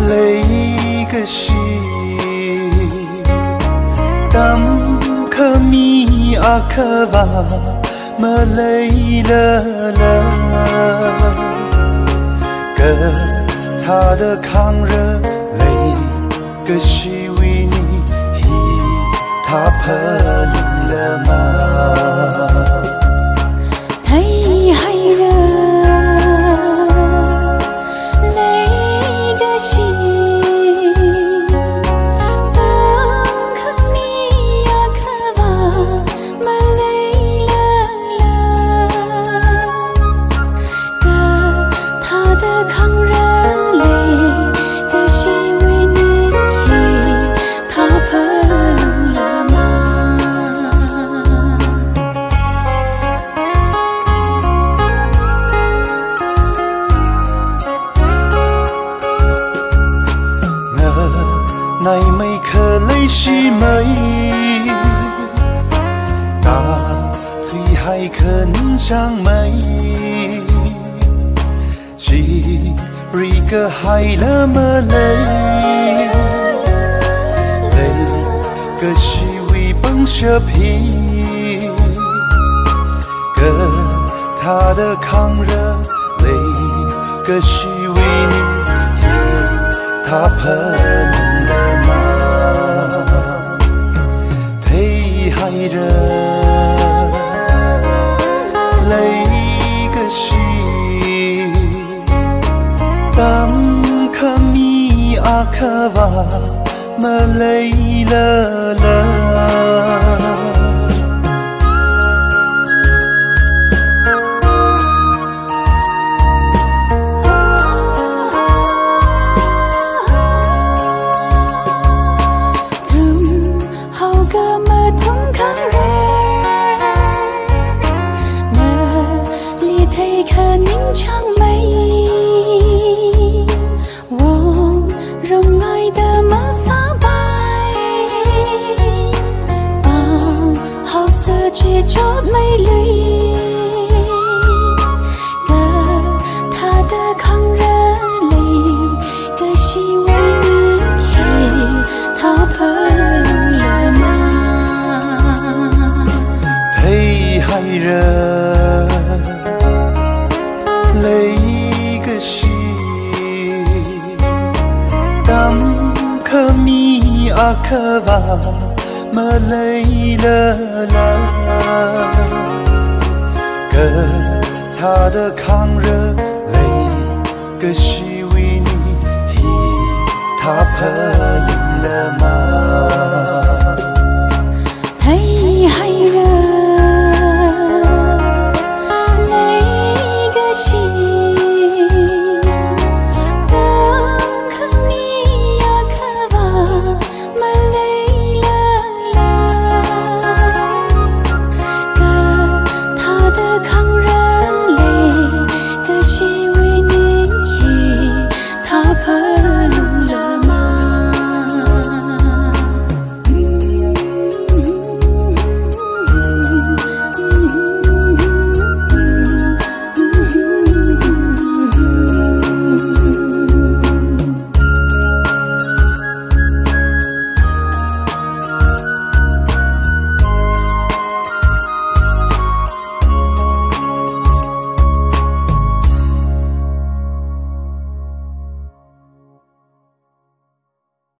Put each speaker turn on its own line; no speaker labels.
泪个心，当可米阿可瓦么累了了，个他的抗热泪个是为你他破了吗？
太害人。
奈美可泪是美，大腿还可能长美，几日个还那么累，累个是为帮蛇皮，个他的抗热累个是为你他破了吗？忒害人，泪个心，当可米阿可瓦么累了了。
只做美丽，个他的抗热泪，个是为你他破了吗？
忒害人，泪个心，当可米阿可瓦么累了啦，个他的抗热泪个是为你他破了吗？